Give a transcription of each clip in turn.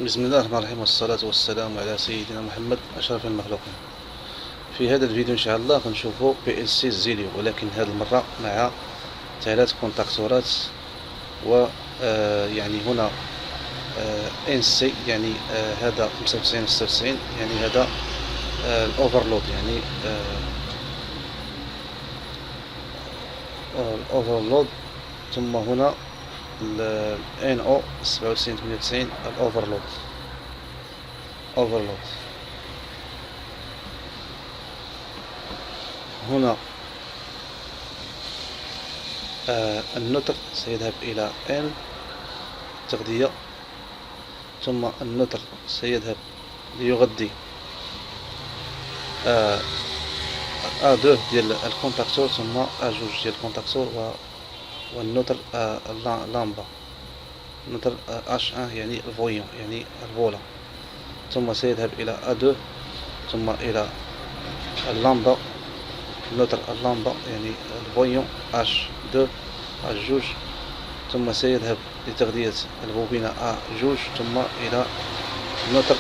بسم الله الرحمن الرحيم، والصلاة والسلام على سيدنا محمد أشرف المخلوقين. في هذا الفيديو إن شاء الله غنشوفو بي ال سي زيليو، ولكن هذه المرة مع 3 كونتاكتورات. و يعني هنا ان سي، يعني هذا 95 96، يعني هذا الأوفرلود، يعني الأوفرلود. ثم هنا ال NO 97 98 الأوفرلود. هنا النوتر سيذهب إلى N تغذية، ثم النوتر سيذهب ليغذي A2 ديال الكونتاكتور، ثم A2 ديال الكونتاكتور، والنوتر اللامبا، نوتر H1 يعني الفويون، يعني الفولا. ثم سيذهب إلى A2، ثم إلى اللامبا، نوتر اللامبا يعني الفويون H2 H2، ثم سيذهب لتغذية البوبينة A2، ثم إلى نوتر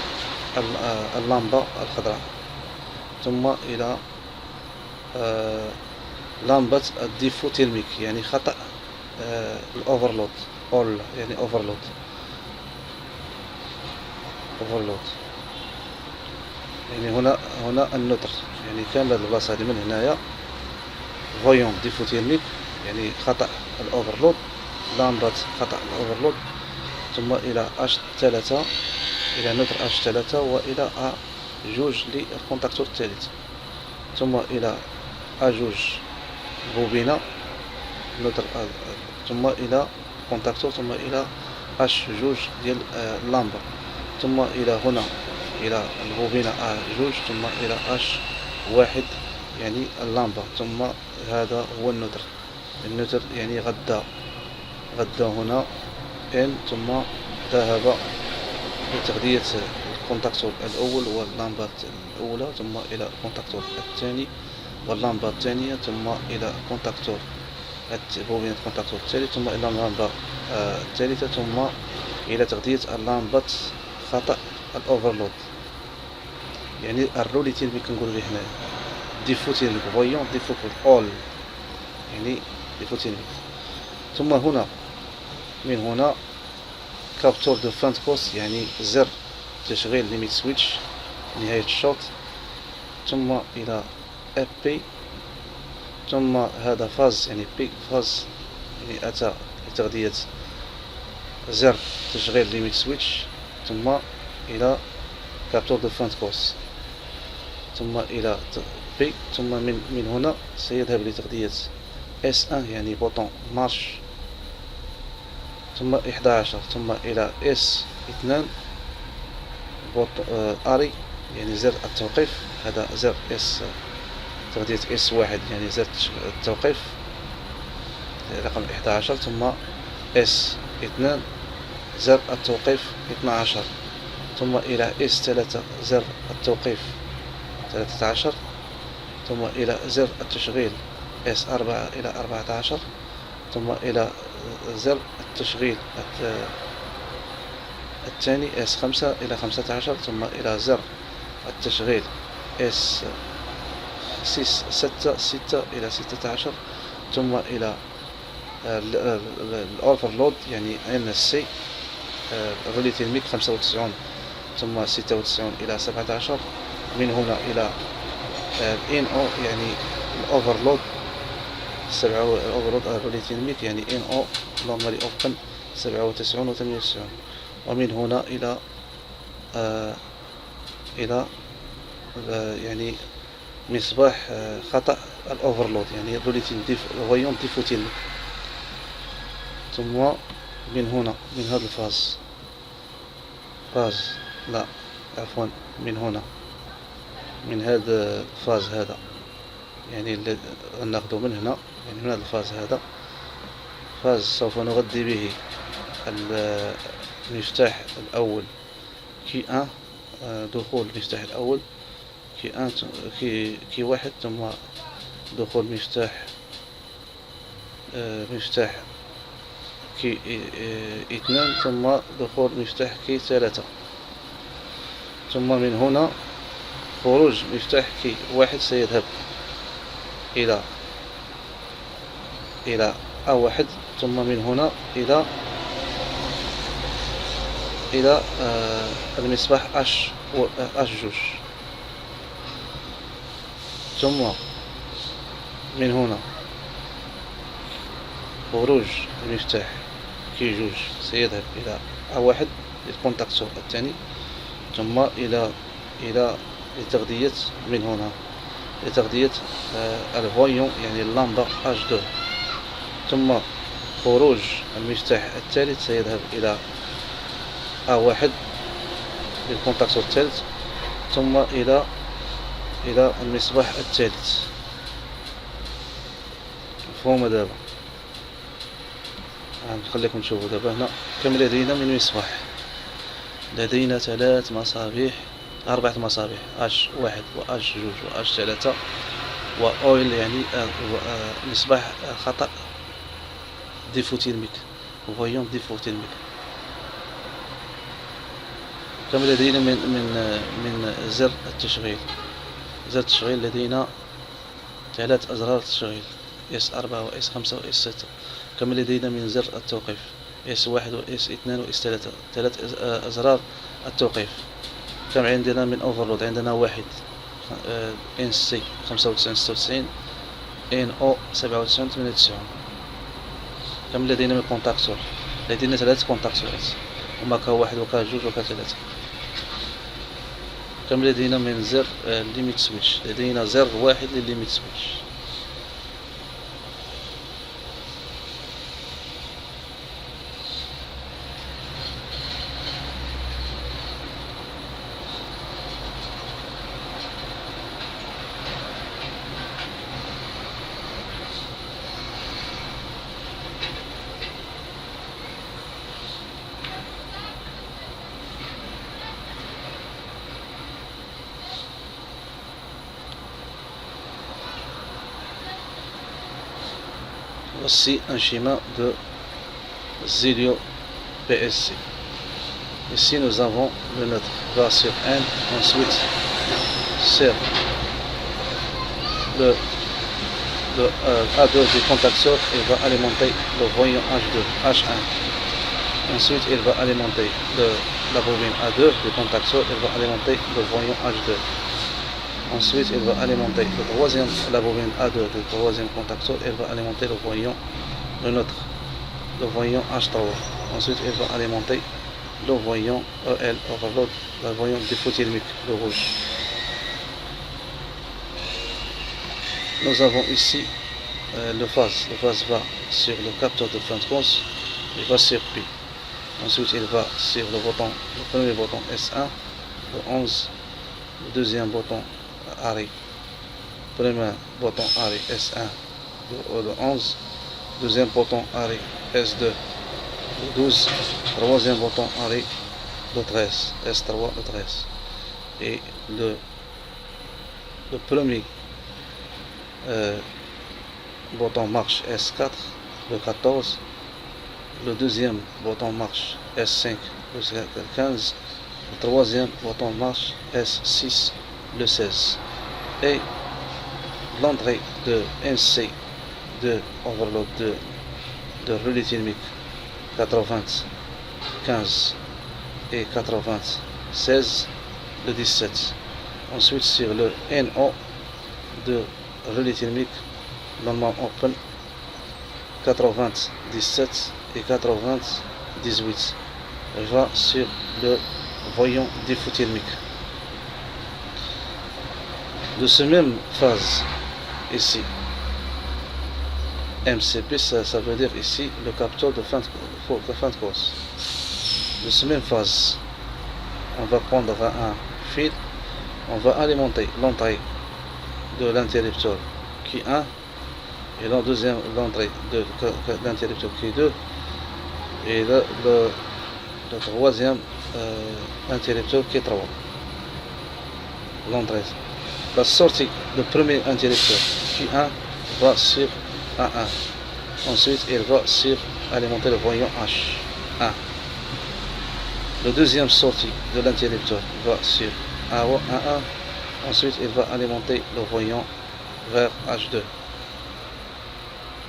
اللامبا الخضراء، ثم إلى لامبة الديفو تيرميك، يعني خطأ الأوفرلود، يعني أوفرلود. يعني هنا النوتر، يعني كامل هاد البلاصة هادي من هنايا فويون ديفو تيرميك، يعني خطأ الأوفرلود، لامبات خطأ الأوفرلود، ثم إلى H3، إلى نوتر H3، وإلى A2 للكونتاكتور الثالث، ثم إلى A2 بوبينة نوتر، ثم إلى كونتاكتور، ثم إلى H2 ديال اللامبا، ثم إلى هنا إلى البوبينة A2، ثم إلى H1 يعني اللامبا، ثم هذا هو النوتر يعني غدا هنا N، ثم ذهب لتغذية الكونتاكتور الأول واللامبات الأولى، ثم إلى الكونتاكتور الثاني واللامبا الثانية، ثم إلى كونتاكتور بوبينة الكونتاكتور الثالث، ثم إلى اللامبا الثالثة، ثم إلى تغذية اللامبة خطأ الأوفرلود، يعني الرولي تيرميك كنقولو ليه هنايا ديفو تيرميك، فويون ديفو أول، يعني ديفو تيرميك. ثم هنا من هنا كابتور دو فان كوست، يعني زر تشغيل ليميت سويتش نهاية الشوط، ثم إلى اف بي، ثم هذا فاز، يعني بي فاز، يعني أتى لتغذية زر تشغيل ليميت سويتش، ثم إلى كابتور دو فان كوست، ثم إلى بي، ثم من هنا سيذهب لتغذية S1 يعني بوطون مارش، ثم 11، ثم إلى S2 أري يعني زر التوقيف، هذا زر تغذية S1 يعني زر التوقيف رقم 11، ثم S2 زر التوقيف 12، ثم إلى S3 زر التوقيف 13، ثم إلى زر التشغيل S4 إلى 14، ثم إلى زر التشغيل الثاني S5 إلى 15، ثم إلى زر التشغيل S6 إلى 16، ثم إلى الأوفرلود يعني NC الرولي تيرميك 95، ثم 96 إلى 17، من هنا إلى NO يعني الأوفرلود 7 الأوفرلود الرولي تيرميك، يعني NO نورمالي أوبن 97 و 98، ومن هنا إلى يعني مصباح خطأ الأوفرلود، يعني الرولي فويون ديفو تيرميك. ثم من هنا من هذا من هنا من هذا الفاز هذا، يعني اللي ناخذه من هنا، يعني من هذا الفاز هذا فاز سوف نغذي به المفتاح الأول كي 1، دخول المفتاح الأول كي 1 كي 1، ثم دخول مفتاح كي 2، ثم دخول مفتاح كي 3، ثم من هنا خروج مفتاح كي واحد سيذهب إلى A1، ثم من هنا إلى المصباح H2، ثم من هنا خروج المفتاح كي جوج سيذهب إلى A1 للكونتاكتور الثاني، ثم إلى لتغذية من هنا لتغذية الفويون يعني اللمبة H2، ثم خروج المفتاح الثالث سيذهب إلى A1 للكونتاكتور الثالث، ثم إلى المصباح الثالث. مفهومة دابا؟ نخليكم تشوفوا دابا هنا كم لدينا من مصباح. لدينا 3 مصابيح 4 مصابيح H1 و H2 و H3 وأويل يعني مصباح خطأ ديفو تيرميك فويون ديفو تيرميك. كم لدينا من زر التشغيل. زر التشغيل لدينا 3 أزرار تشغيل S4 و S5 و S6. كم لدينا من زر التوقيف S1 و S2 و S3 3 أزرار التوقيف. كم عندنا من اوفرلود؟ عندنا 1 NC 95 96 NO 97 98. كم لدينا من كونتاكتور؟ لدينا 3 كونتاكتورات هما K1 و K2 و K3. كم لدينا من زر ليميت سويتش؟ لدينا زر واحد للليميت سويتش. Voici un schéma de Zilio PSC. Ici nous avons le neutre va sur N, ensuite sur le A2 du contacteur, il va alimenter le voyant H1. Ensuite il va alimenter la bobine A2 du contacteur, il va alimenter le voyant H2. Ensuite, il va alimenter la bobine A2 du troisième contacteur, il va alimenter le voyant, le neutre, le voyant H3. Ensuite, il va alimenter le voyant EL, overload, le voyant défaut thermique, le rouge. Nous avons ici le phase. Le phase va sur le capteur de fin de course, il va sur P. Ensuite, il va sur le premier bouton S1, le 11, le deuxième bouton arrêt, premier bouton arrêt S1, le 11, deuxième bouton arrêt S2, le 12, troisième bouton arrêt le 13, S3, le 13, et le premier bouton marche S4, le 14, le deuxième bouton marche S5, le 15, le troisième bouton marche S6, le 16, et l'entrée de NC de overload de relais thermique 95 et 96, le 17. Ensuite sur le NO de relais thermique normal open 97 et 98, va sur le voyant défaut thermique. De ce même phase ici, MCP, ça veut dire ici le capteur de fin de course. De ce même phase, on va prendre un fil, on va alimenter l'entrée de l'interrupteur qui est 1 et la deuxième l'entrée de l'interrupteur qui est 2 et le troisième interrupteur qui est 3. L'entrée. La sortie du premier interrupteur qui 1 va sur A1. Ensuite, il va sur alimenter le voyant H1. Le deuxième sortie de l'interrupteur va sur 1A. Ensuite, il va alimenter le voyant vers H2.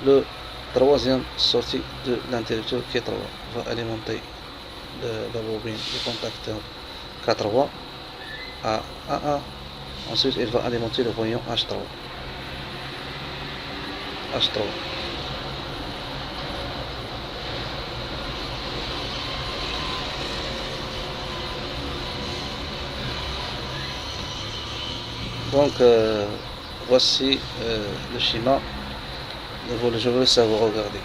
Le troisième sortie de l'interrupteur K3 va alimenter la bobine du contacteur K3 à 1A. Ensuite, il va alimenter le voyant H3. Donc, voici le schéma. Je veux savoir, regardez.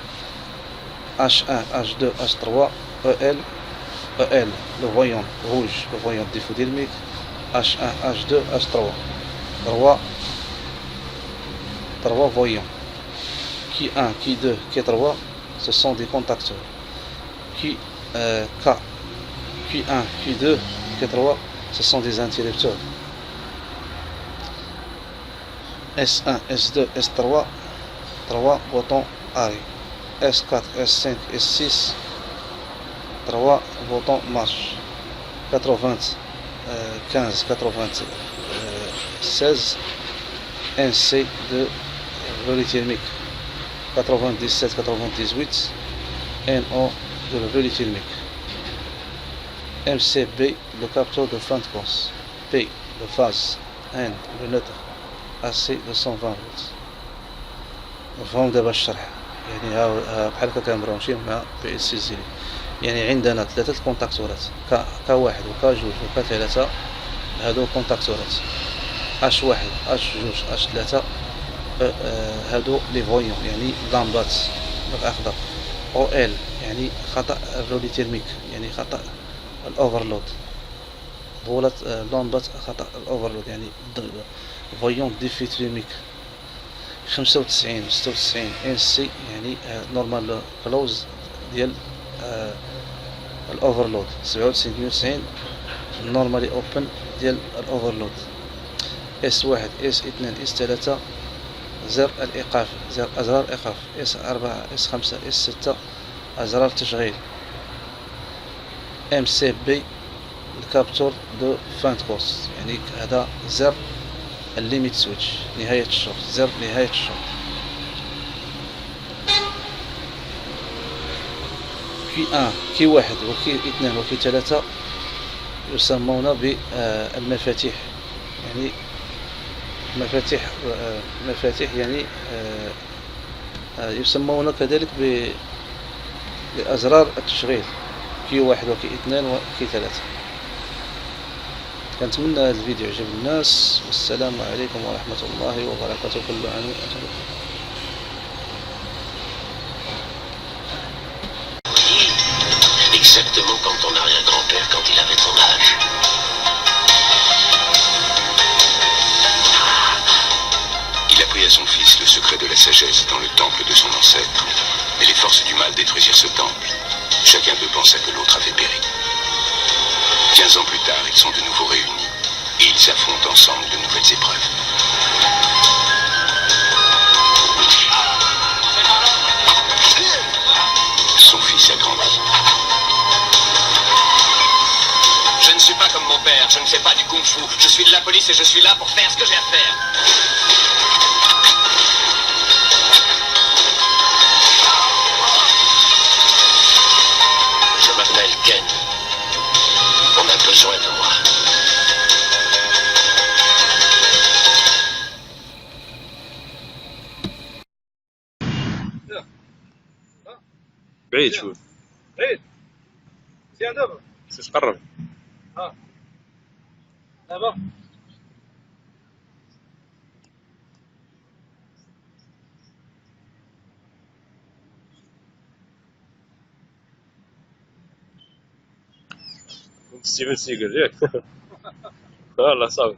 H1, H2, H3, EL, le voyant rouge, le voyant de défaut thermique. H1, H2, H3. 3 voyants. Q1, Q2, Q3, ce sont des contacteurs. Q1, Q2, Q3, ce sont des interrupteurs. S1, S2, S3, 3 boutons arrêt. S4, S5, S6, 3 boutons marche. 95, 96, NC de relais thermique. 97, 98, NO de relais thermique. MCB, le capteur de fin de course. P, le phase. N, le neutre. AC de 120 فولت. نفهم دابا الشرح. يعني بحال هكا كنبراونشيه مع بي ال سي زيرو. يعني عندنا 3 كونتاكتورات K1 و K2 و K3. هادو كونتاكتورات H1 H2 H3. هادو لي فويون يعني لامبات بالأخضر. OL يعني خطأ الرولي تيرميك يعني خطأ الأوفرلود. ضولة لامبات خطأ الأوفرلود يعني فويون ديفي تيرميك. 95 96 NC يعني نورمال كلوز ديال الأوفرلود. 97 92 نورمالي أوبن ديال الأوفرلود. S1 S2 S3 زر الإيقاف، زر أزرار الإيقاف. S4 S5 S6 أزرار التشغيل. MCB الكابتور دو فان كورس يعني هذا زر الليميت سويتش نهاية الشوط، زر نهاية الشوط. Q1 Q1 و Q2 و Q3 يسمون بالمفاتيح يعني مفاتيح يعني يسمون كذلك بأزرار التشغيل. Q1 و Q2 و Q3. كنتمنى هذا الفيديو يعجب الناس، والسلام عليكم ورحمة الله وبركاته. كل عام وأنتم بخير. Exactement comme ton arrière-grand-père quand il avait ton âge. Il apprit à son fils le secret de la sagesse dans le temple de son ancêtre. Mais les forces du mal détruisirent ce temple. Chacun d'eux pensa que l'autre avait péri. 15 ans plus tard, ils sont de nouveau réunis et ils affrontent ensemble de nouvelles épreuves. Son fils a grandi. Je ne suis pas comme mon père, je ne fais pas du kung-fu. Je suis de la police et je suis là pour faire ce que j'ai à faire. Je m'appelle Ken. On a besoin de moi. بعيد شوي. بعيد مزيان دابا. خصك تقرب. دابا كنت ستيفن سيجل ياك. والله صافي.